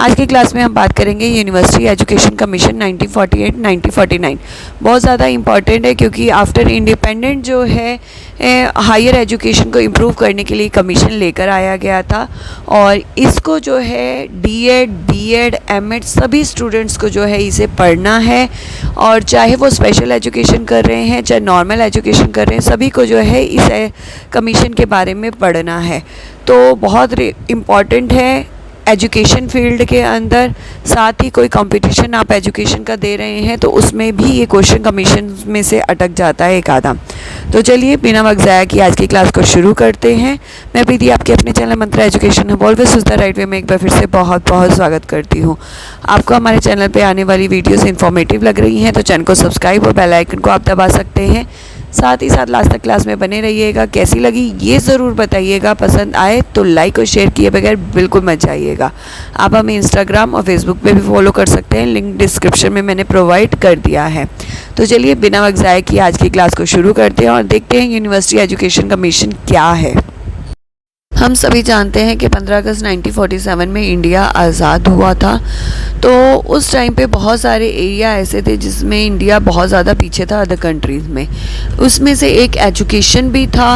आज की क्लास में हम बात करेंगे यूनिवर्सिटी एजुकेशन कमीशन 1948-1949। बहुत ज़्यादा इम्पॉर्टेंट है क्योंकि आफ्टर इंडिपेंडेंट जो है हायर एजुकेशन को इम्प्रूव करने के लिए कमीशन लेकर आया गया था और इसको जो है डीएड, बीएड, एमएड सभी स्टूडेंट्स को जो है इसे पढ़ना है और चाहे वो स्पेशल एजुकेशन कर रहे हैं चाहे नॉर्मल एजुकेशन कर रहे हैं, सभी को जो है इस कमीशन के बारे में पढ़ना है। तो बहुत इम्पॉर्टेंट है एजुकेशन फील्ड के अंदर। साथ ही कोई कंपटीशन आप एजुकेशन का दे रहे हैं तो उसमें भी ये क्वेश्चन कमीशन में से अटक जाता है एक आधा। तो चलिए बिना वक्त ज़ाया किए आज की क्लास को शुरू करते हैं। मैं प्रीति आपके अपने channel Mantra education always the right way में एक बार फिर से बहुत बहुत स्वागत करती हूँ। आपको हमारे चैनल पे आने वाली वीडियोस इन्फॉर्मेटिव लग रही हैं तो चैनल को सब्सक्राइब और बेल आइकन को आप दबा सकते हैं। साथ ही साथ लास्ट तक क्लास में बने रहिएगा। कैसी लगी ये ज़रूर बताइएगा, पसंद आए तो लाइक और शेयर किए बगैर बिल्कुल मत जाइएगा। आप हमें इंस्टाग्राम और फेसबुक पे भी फॉलो कर सकते हैं, लिंक डिस्क्रिप्शन में मैंने प्रोवाइड कर दिया है। तो चलिए बिना वक्त ज़ाया किए आज की क्लास को शुरू करते हैं और देखते हैं यूनिवर्सिटी एजुकेशन कमीशन क्या है। हम सभी जानते हैं कि 15 अगस्त 1947 में इंडिया आज़ाद हुआ था। तो उस टाइम पे बहुत सारे एरिया ऐसे थे जिसमें इंडिया बहुत ज़्यादा पीछे था अदर कंट्रीज़ में। उसमें से एक एजुकेशन भी था।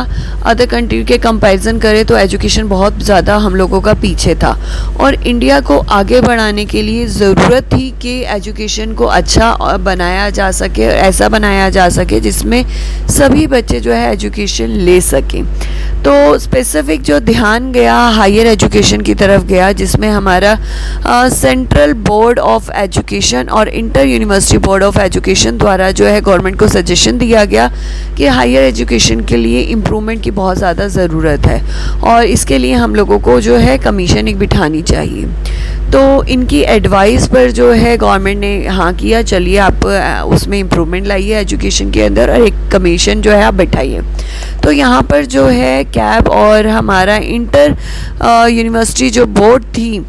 अदर कंट्री के कंपैरिजन करें तो एजुकेशन बहुत ज़्यादा हम लोगों का पीछे था और इंडिया को आगे बढ़ाने के लिए ज़रूरत थी कि एजुकेशन को अच्छा बनाया जा सके, ऐसा बनाया जा सके जिसमें सभी बच्चे जो है एजुकेशन ले सकें। तो स्पेसिफिक जो ध्यान गया हायर एजुकेशन की तरफ गया, जिसमें हमारा सेंट्रल बोर्ड ऑफ एजुकेशन और inter university board of education द्वारा जो है गवर्नमेंट को सजेशन दिया गया कि हायर एजुकेशन के लिए इम्प्रूवमेंट की बहुत ज़्यादा ज़रूरत है और इसके लिए हम लोगों को जो है कमीशन एक बिठानी चाहिए। तो इनकी एडवाइस पर जो है गवर्नमेंट ने हाँ किया, चलिए आप उसमें इम्प्रूवमेंट लाइए एजुकेशन के अंदर और एक कमीशन जो है आप बैठाइए। तो यहाँ पर जो है कैब और हमारा इंटर यूनिवर्सिटी जो बोर्ड थी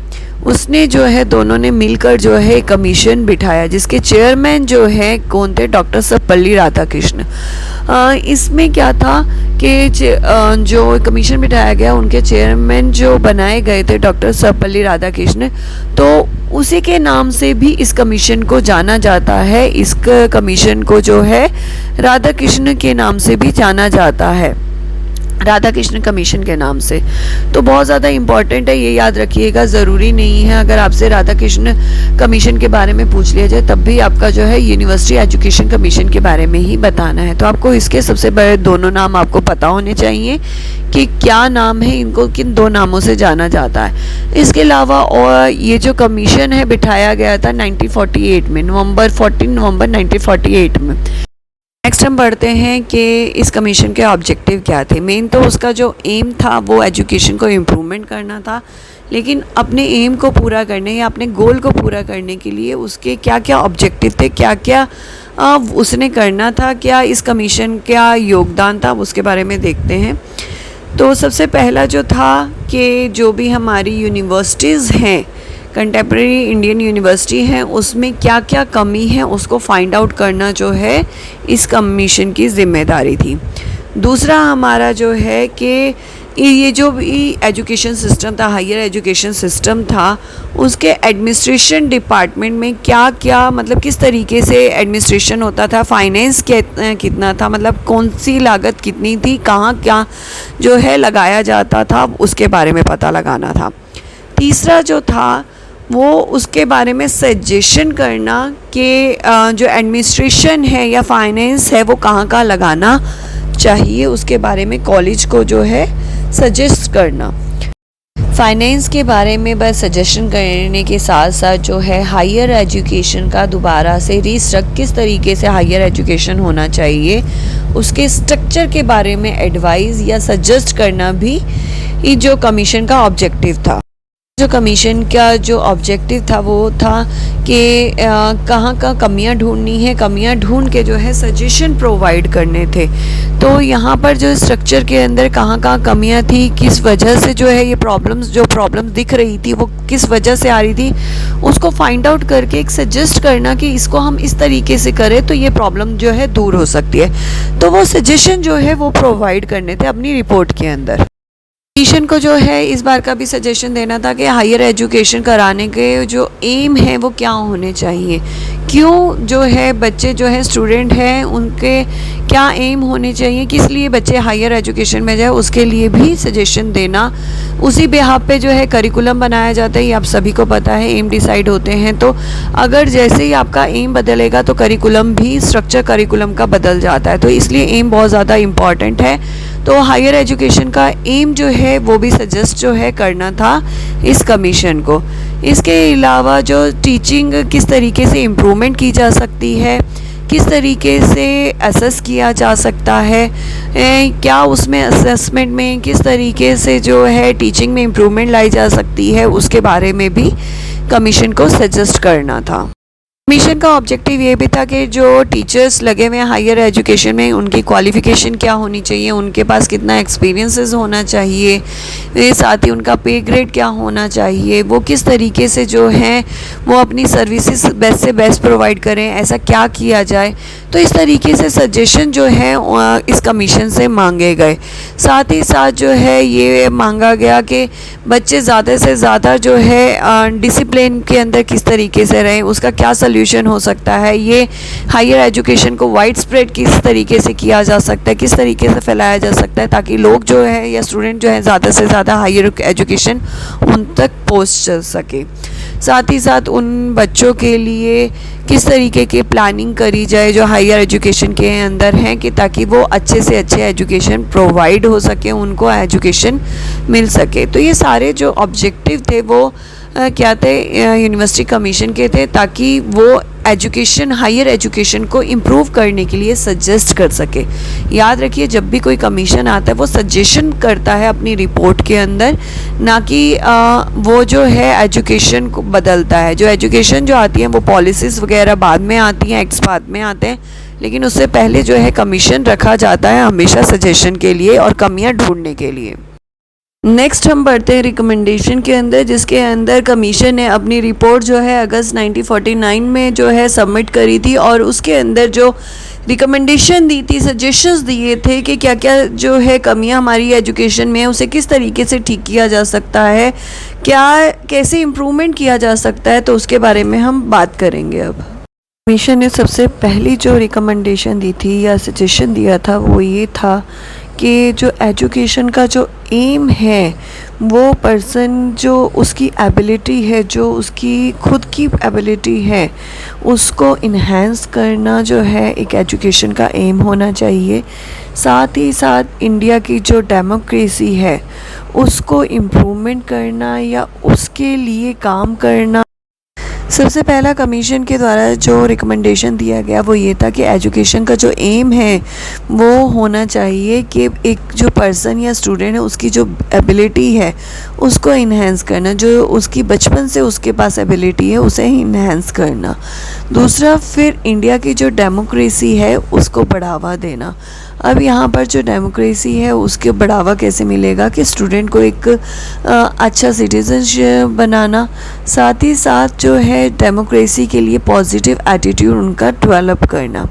उसने जो है दोनों ने मिलकर जो है कमीशन बिठाया, जिसके चेयरमैन जो है कौन थे, डॉक्टर सर्वपल्ली राधाकृष्ण। इसमें क्या था कि जो कमीशन बिठाया गया उनके चेयरमैन जो बनाए गए थे डॉक्टर सर्वपल्ली राधाकृष्ण, तो उसी के नाम से भी इस कमीशन को जाना जाता है। इस कमीशन को जो है राधाकृष्ण के नाम से भी जाना जाता है, राधाकृष्ण कमीशन के नाम से। तो बहुत ज़्यादा इम्पॉर्टेंट है, ये याद रखिएगा। ज़रूरी नहीं है अगर आपसे राधाकृष्ण कमीशन के बारे में पूछ लिया जाए तब भी आपका जो है यूनिवर्सिटी एजुकेशन कमीशन के बारे में ही बताना है। तो आपको इसके सबसे बड़े दोनों नाम आपको पता होने चाहिए कि क्या नाम है, इनको किन दो नामों से जाना जाता है। इसके अलावा और ये जो कमीशन है बिठाया गया था 1948 में, 14 नवंबर 1948 में। नेक्स्ट हम बढ़ते हैं कि इस कमीशन के ऑब्जेक्टिव क्या थे। मेन तो उसका जो एम था वो एजुकेशन को इम्प्रूवमेंट करना था, लेकिन अपने एम को पूरा करने या अपने गोल को पूरा करने के लिए उसके क्या क्या ऑब्जेक्टिव थे, क्या क्या उसने करना था, क्या इस कमीशन का योगदान था, उसके बारे में देखते हैं। तो सबसे पहला जो था कि जो भी हमारी यूनिवर्सिटीज़ हैं, कंटेम्प्रेरी इंडियन यूनिवर्सिटी है, उसमें क्या क्या कमी है उसको फाइंड आउट करना जो है इस कमीशन की ज़िम्मेदारी थी। दूसरा हमारा जो है कि ये जो भी एजुकेशन सिस्टम था, हायर एजुकेशन सिस्टम था, उसके एडमिनिस्ट्रेशन डिपार्टमेंट में क्या क्या मतलब किस तरीके से एडमिनिस्ट्रेशन होता था, फाइनेंस कितना था, मतलब कौन सी लागत कितनी थी, कहाँ क्या जो है लगाया जाता था, उसके बारे में पता लगाना था। तीसरा जो था वो उसके बारे में सजेशन करना कि जो एडमिनिस्ट्रेशन है या फाइनेंस है वो कहाँ कहाँ लगाना चाहिए, उसके बारे में कॉलेज को जो है सजेस्ट करना। फाइनेंस के बारे में बस सजेशन करने के साथ साथ जो है हायर एजुकेशन का दोबारा से रीस्ट्रक्चर किस तरीके से हायर एजुकेशन होना चाहिए उसके स्ट्रक्चर के बारे में एडवाइस या सजेस्ट करना भी ये जो कमीशन का ऑब्जेक्टिव था। जो कमीशन का जो ऑब्जेक्टिव था वो था कि कहाँ कहाँ कमियाँ ढूंढनी है, कमियाँ ढूंढ के जो है सजेशन प्रोवाइड करने थे। तो यहाँ पर जो स्ट्रक्चर के अंदर कहाँ कहाँ कमियाँ थी, किस वजह से जो है ये प्रॉब्लम्स दिख रही थी वो किस वजह से आ रही थी, उसको फाइंड आउट करके एक सजेस्ट करना कि इसको हम इस तरीके से करें तो ये प्रॉब्लम जो है दूर हो सकती है। तो वो सजेशन जो है वो प्रोवाइड करने थे अपनी रिपोर्ट के अंदर। कमीशन को जो है इस बार का भी सजेशन देना था कि हायर एजुकेशन कराने के जो एम है वो क्या होने चाहिए, क्यों जो है बच्चे जो है स्टूडेंट हैं उनके क्या एम होने चाहिए, किस लिए बच्चे हायर एजुकेशन में जाए, उसके लिए भी सजेशन देना। उसी बेहाव पे जो है करिकुलम बनाया जाता है, ये आप सभी को पता है, एम डिसाइड होते हैं। तो अगर जैसे ही आपका एम बदलेगा तो करिकुलम भी, स्ट्रक्चर करिकुलम का बदल जाता है। तो इसलिए एम बहुत ज़्यादा इम्पॉर्टेंट है। तो हायर एजुकेशन का एम जो है वो भी सजेस्ट जो है करना था इस कमीशन को। इसके अलावा जो टीचिंग किस तरीके से इम्प्रूवमेंट की जा सकती है, किस तरीके से असेस किया जा सकता है, क्या उसमें असेसमेंट में किस तरीके से जो है टीचिंग में इम्प्रूवमेंट लाई जा सकती है, उसके बारे में भी कमीशन को सजेस्ट करना था। कमीशन का ऑब्जेक्टिव ये भी था कि जो टीचर्स लगे हुए हैं हायर एजुकेशन में उनकी क्वालिफ़िकेशन क्या होनी चाहिए, उनके पास कितना एक्सपीरियंसेस होना चाहिए, साथ ही उनका पे ग्रेड क्या होना चाहिए, वो किस तरीके से जो है वो अपनी सर्विसेज बेस्ट से बेस्ट प्रोवाइड करें, ऐसा क्या किया जाए। तो इस तरीके से सजेशन जो है इस कमीशन से मांगे गए। साथ ही साथ जो है ये मांगा गया कि बच्चे ज़्यादा से ज़्यादा जो है डिसिप्लिन के अंदर किस तरीके से रहें, उसका क्या सोल्यूशन हो सकता है, ये हायर एजुकेशन को वाइड स्प्रेड किस तरीके से किया जा सकता है, किस तरीके से फैलाया जा सकता है, ताकि लोग जो है या स्टूडेंट जो है ज़्यादा से ज़्यादा हायर एजुकेशन उन तक पहुंच सके। साथ ही साथ उन बच्चों के लिए किस तरीके की प्लानिंग करी जाए जो हायर एजुकेशन के अंदर हैं, कि ताकि वो अच्छे से अच्छे एजुकेशन प्रोवाइड हो सके, उनको एजुकेशन मिल सके। तो ये सारे जो ऑब्जेक्टिव थे वो क्या थे, यूनिवर्सिटी कमीशन के थे, ताकि वो एजुकेशन, हायर एजुकेशन को इम्प्रूव करने के लिए सजेस्ट कर सके। याद रखिए, जब भी कोई कमीशन आता है वो सजेशन करता है अपनी रिपोर्ट के अंदर, ना कि वो जो है एजुकेशन को बदलता है। जो एजुकेशन जो आती है वो पॉलिसीज़ वगैरह बाद में आती हैं, एक्ट्स बाद में आते हैं, लेकिन उससे पहले जो है कमीशन रखा जाता है हमेशा सजेशन के लिए और कमियां ढूंढने के लिए। नेक्स्ट हम बढ़ते हैं रिकमेंडेशन के अंदर, जिसके अंदर कमीशन ने अपनी रिपोर्ट जो है अगस्त 1949 में जो है सबमिट करी थी, और उसके अंदर जो रिकमेंडेशन दी थी, सजेशंस दिए थे कि क्या क्या जो है कमियां हमारी एजुकेशन में है, उसे किस तरीके से ठीक किया जा सकता है, क्या कैसे इम्प्रूवमेंट किया जा सकता है, तो उसके बारे में हम बात करेंगे। अब कमीशन ने सबसे पहली जो रिकमेंडेशन दी थी या सजेशन दिया था वो ये था कि जो एजुकेशन का जो एम है वो पर्सन जो उसकी एबिलिटी है, जो उसकी खुद की एबिलिटी है, उसको इन्हेंस करना जो है एक एजुकेशन का एम होना चाहिए। साथ ही साथ इंडिया की जो डेमोक्रेसी है उसको इम्प्रूवमेंट करना या उसके लिए काम करना। सबसे पहला कमीशन के द्वारा जो रिकमेंडेशन दिया गया वो ये था कि एजुकेशन का जो एम है वो होना चाहिए कि एक जो पर्सन या स्टूडेंट है उसकी जो एबिलिटी है उसको इन्हेंस करना, जो उसकी बचपन से उसके पास एबिलिटी है उसे इन्हेंस करना। दूसरा, फिर इंडिया की जो डेमोक्रेसी है उसको बढ़ावा देना। अब यहाँ पर जो डेमोक्रेसी है उसके बढ़ावा कैसे मिलेगा कि स्टूडेंट को एक अच्छा सिटीजन बनाना, साथ ही साथ जो है डेमोक्रेसी के लिए पॉजिटिव एटीट्यूड उनका डेवलप करना।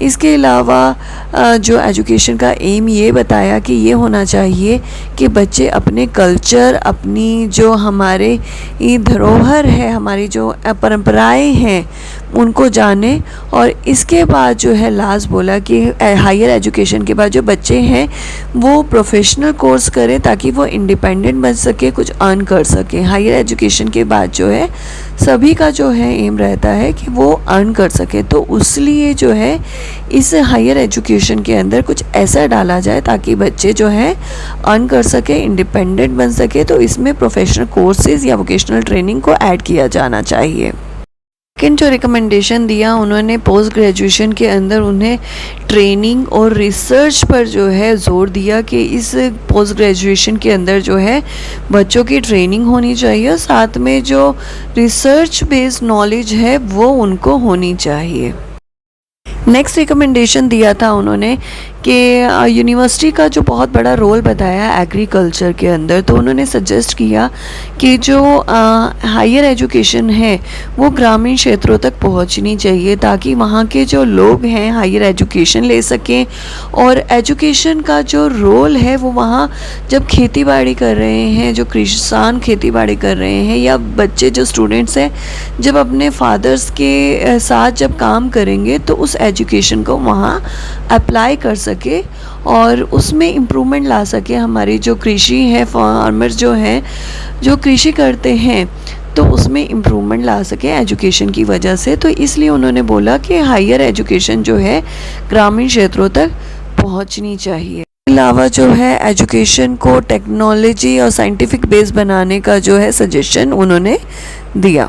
इसके अलावा जो एजुकेशन का एम ये बताया कि ये होना चाहिए कि बच्चे अपने कल्चर, अपनी जो हमारे धरोहर है, हमारी जो परंपराएं हैं उनको जाने, और इसके बाद जो है लास्ट बोला कि हायर एजुकेशन के बाद जो बच्चे हैं वो प्रोफेशनल कोर्स करें ताकि वो इंडिपेंडेंट बन सके, कुछ अर्न कर सके। हायर एजुकेशन के बाद जो है सभी का जो है एम रहता है कि वो अर्न कर सके, तो उसलिए जो है इस हायर एजुकेशन के अंदर कुछ ऐसा डाला जाए ताकि बच्चे जो है अर्न कर सके, इंडिपेंडेंट बन सके। तो इसमें प्रोफेशनल कोर्सेज या वोकेशनल ट्रेनिंग को ऐड किया जाना चाहिए। लेकिन जो रिकमेंडेशन दिया उन्होंने पोस्ट ग्रेजुएशन के अंदर उन्हें ट्रेनिंग और रिसर्च पर जो है ज़ोर दिया कि इस पोस्ट ग्रेजुएशन के अंदर जो है बच्चों की ट्रेनिंग होनी चाहिए, और साथ में जो रिसर्च बेस्ड नॉलेज है वो उनको होनी चाहिए। नेक्स्ट रिकमेंडेशन दिया था उन्होंने कि यूनिवर्सिटी का जो बहुत बड़ा रोल बताया एग्रीकल्चर के अंदर, तो उन्होंने सजेस्ट किया कि जो हायर एजुकेशन है वो ग्रामीण क्षेत्रों तक पहुंचनी चाहिए ताकि वहाँ के जो लोग हैं हायर एजुकेशन ले सकें। और एजुकेशन का जो रोल है वो वहाँ जब खेती बाड़ी कर रहे हैं, जो किसान खेती बाड़ी कर रहे हैं, या बच्चे जो स्टूडेंट्स हैं जब अपने फादर्स के साथ जब काम करेंगे तो उस एजुकेशन को वहाँ अप्लाई कर सके और उसमें इम्प्रूवमेंट ला सके। हमारी जो कृषि है, फार्मर्स जो हैं जो कृषि करते हैं तो उसमें इम्प्रूवमेंट ला सके एजुकेशन की वजह से। तो इसलिए उन्होंने बोला कि हायर एजुकेशन जो है ग्रामीण क्षेत्रों तक पहुंचनी चाहिए। इसके अलावा जो है एजुकेशन को टेक्नोलॉजी और साइंटिफिक बेस बनाने का जो है सजेशन उन्होंने दिया।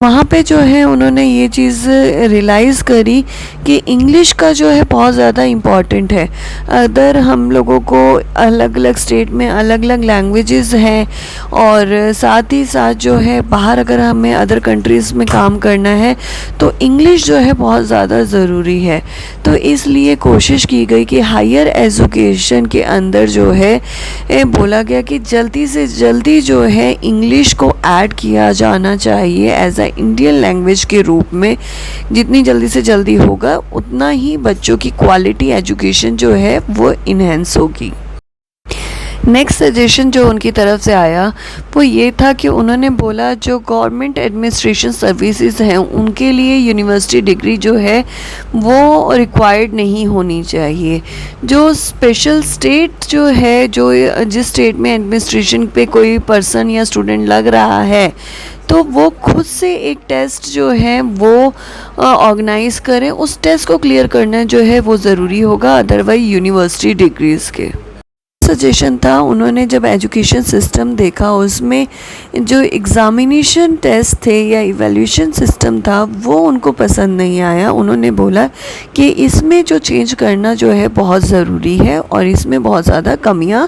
वहाँ पे जो है उन्होंने ये चीज़ रियलाइज़ करी कि इंग्लिश का जो है बहुत ज़्यादा इम्पॉर्टेंट है। अदर हम लोगों को अलग अलग स्टेट में अलग अलग लैंग्वेजेस हैं और साथ ही साथ जो है बाहर अगर हमें अदर कंट्रीज़ में काम करना है तो इंग्लिश जो है बहुत ज़्यादा ज़रूरी है। तो इसलिए कोशिश की गई कि हायर एजुकेशन के अंदर जो है बोला गया कि जल्दी से जल्दी जो है इंग्लिश को ऐड किया जाना चाहिए एज अ इंडियन लैंग्वेज के रूप में। जितनी जल्दी से जल्दी होगा उतना ही बच्चों की क्वालिटी एजुकेशन जो है वो इन्हेंस होगी। नेक्स्ट सजेशन जो उनकी तरफ से आया वो ये था कि उन्होंने बोला जो गवर्नमेंट एडमिनिस्ट्रेशन सर्विसेज हैं उनके लिए यूनिवर्सिटी डिग्री जो है वो रिक्वायर्ड नहीं होनी चाहिए। जो स्पेशल स्टेट जो है, जो जिस स्टेट में एडमिनिस्ट्रेशन पे कोई पर्सन या स्टूडेंट लग रहा है तो वो खुद से एक टेस्ट जो है वो ऑर्गेनाइज़ करें। उस टेस्ट को क्लियर करना जो है वो ज़रूरी होगा, अदरवाइज यूनिवर्सिटी डिग्रीज़ के सजेशन था। उन्होंने जब एजुकेशन सिस्टम देखा उसमें जो एग्ज़ामिनेशन टेस्ट थे या इवैल्यूएशन सिस्टम था वो उनको पसंद नहीं आया। उन्होंने बोला कि इसमें जो चेंज करना जो है बहुत ज़रूरी है और इसमें बहुत ज़्यादा कमियां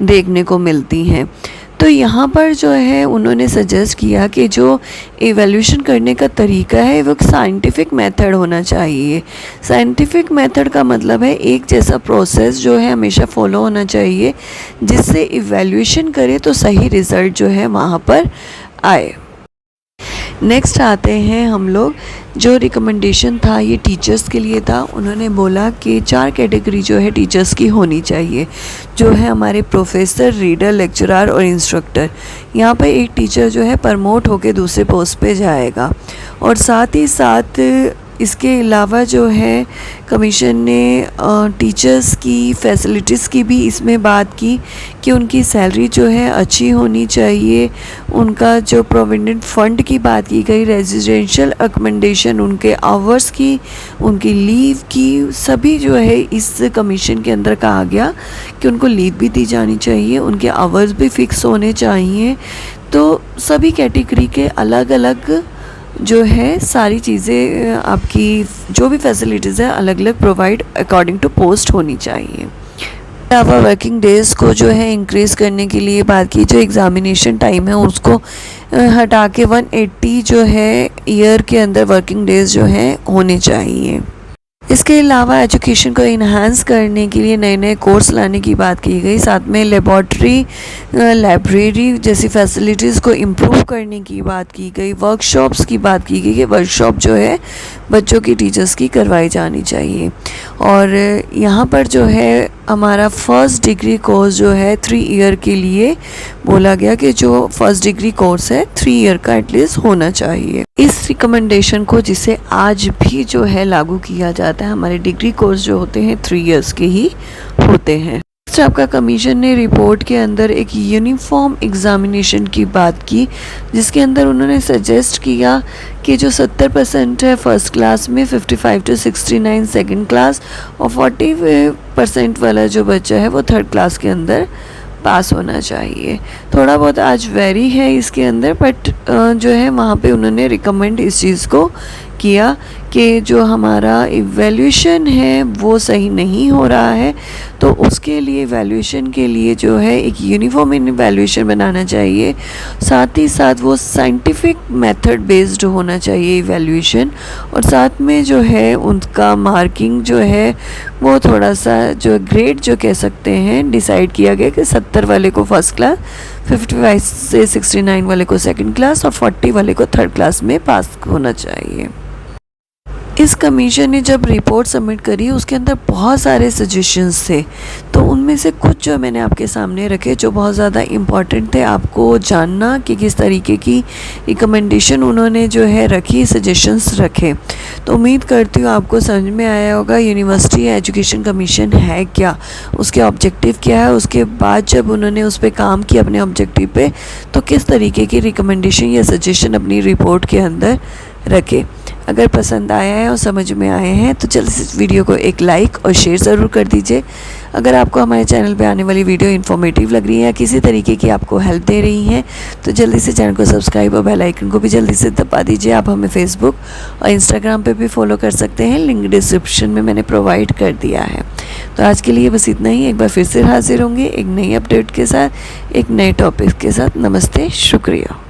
देखने को मिलती हैं। तो यहाँ पर जो है उन्होंने सजेस्ट किया कि जो इवैल्यूएशन करने का तरीका है वो साइंटिफिक मेथड होना चाहिए। साइंटिफिक मेथड का मतलब है एक जैसा प्रोसेस जो है हमेशा फॉलो होना चाहिए जिससे इवैल्यूएशन करे तो सही रिज़ल्ट जो है वहाँ पर आए। नेक्स्ट आते हैं हम लोग, जो रिकमेंडेशन था ये टीचर्स के लिए था। उन्होंने बोला कि 4 कैटेगरी जो है टीचर्स की होनी चाहिए, जो है हमारे प्रोफेसर, रीडर, लेक्चरर और इंस्ट्रक्टर। यहाँ पर एक टीचर जो है प्रमोट होकर दूसरे पोस्ट पे जाएगा। और साथ ही साथ इसके अलावा जो है कमीशन ने टीचर्स की फैसिलिटीज़ की भी इसमें बात की कि उनकी सैलरी जो है अच्छी होनी चाहिए। उनका जो प्रोविडेंट फ़ंड की बात की गई, रेजिडेंशियल अकोमोडेशन, उनके आवर्स की, उनकी लीव की, सभी जो है इस कमीशन के अंदर कहा गया कि उनको लीव भी दी जानी चाहिए, उनके आवर्स भी फ़िक्स होने चाहिए। तो सभी कैटेगरी के अलग अलग जो है सारी चीज़ें आपकी जो भी फैसिलिटीज़ है अलग अलग प्रोवाइड अकॉर्डिंग टू पोस्ट होनी चाहिए। अलावा वर्किंग डेज़ को जो है इंक्रीज़ करने के लिए बात की, जो एग्ज़ामिनेशन टाइम है उसको हटा के 180 जो है ईयर के अंदर वर्किंग डेज़ जो हैं होने चाहिए। इसके अलावा एजुकेशन को इन्हांस करने के लिए नए नए कोर्स लाने की बात की गई। साथ में लेबॉर्ट्री, लाइब्रेरी जैसी फैसिलिटीज़ को इम्प्रूव करने की बात की गई। वर्कशॉप्स की बात की गई कि वर्कशॉप जो है बच्चों की टीचर्स की करवाई जानी चाहिए। और यहाँ पर जो है हमारा फ़र्स्ट डिग्री कोर्स जो है 3 ईयर के लिए बोला गया कि जो फर्स्ट डिग्री कोर्स है 3 ईयर का एटलीस्ट होना चाहिए। इस रिकमेंडेशन को जिसे आज भी जो है लागू किया जाता है, हमारे डिग्री कोर्स जो होते हैं 3 ईयर्स के ही होते हैं। आपका कमीशन ने रिपोर्ट के अंदर एक यूनिफॉर्म एग्ज़ामिनेशन की बात की, जिसके अंदर उन्होंने सजेस्ट किया कि जो 70% है फर्स्ट क्लास में, 55 to 69 सेकंड क्लास और 40% वाला जो बच्चा है वो थर्ड क्लास के अंदर पास होना चाहिए। थोड़ा बहुत आज वेरी है इसके अंदर, बट जो है वहाँ पे उन्होंने रिकमेंड इस चीज़ को किया कि जो हमारा इवैल्यूएशन है वो सही नहीं हो रहा है, तो उसके लिए इवैल्यूएशन के लिए जो है एक यूनिफॉर्म इवैल्यूएशन बनाना चाहिए। साथ ही साथ वो साइंटिफिक मेथड बेस्ड होना चाहिए इवैल्यूएशन, और साथ में जो है उनका मार्किंग जो है वो थोड़ा सा जो ग्रेड जो कह सकते हैं डिसाइड किया गया कि 70 वाले को फर्स्ट क्लास, 55 से 69 वाले को सेकंड क्लास और 40 वाले को थर्ड क्लास में पास होना चाहिए। इस कमीशन ने जब रिपोर्ट सबमिट करी उसके अंदर बहुत सारे सजेशंस थे, तो उनमें से कुछ जो मैंने आपके सामने रखे जो बहुत ज़्यादा इम्पॉर्टेंट थे आपको जानना कि किस तरीके की रिकमेंडेशन उन्होंने जो है रखी, सजेशंस रखे। तो उम्मीद करती हूँ आपको समझ में आया होगा यूनिवर्सिटी एजुकेशन कमीशन है क्या, उसके ऑब्जेक्टिव क्या है, उसके बाद जब उन्होंने उस पर काम किया अपने ऑब्जेक्टिव पे, तो किस तरीके की रिकमेंडेशन या सजेशन अपनी रिपोर्ट के अंदर रखे। अगर पसंद आया है और समझ में आए हैं तो जल्दी से इस वीडियो को एक लाइक और शेयर ज़रूर कर दीजिए। अगर आपको हमारे चैनल पे आने वाली वीडियो इन्फॉर्मेटिव लग रही है या किसी तरीके की आपको हेल्प दे रही हैं तो जल्दी से चैनल को सब्सक्राइब और बेल आइकन को भी जल्दी से दबा दीजिए। आप हमें फेसबुक और इंस्टाग्राम पे भी फॉलो कर सकते हैं, लिंक डिस्क्रिप्शन में मैंने प्रोवाइड कर दिया है। तो आज के लिए बस इतना ही। एक बार फिर से हाजिर होंगे एक नई अपडेट के साथ, एक नए टॉपिक के साथ। नमस्ते, शुक्रिया।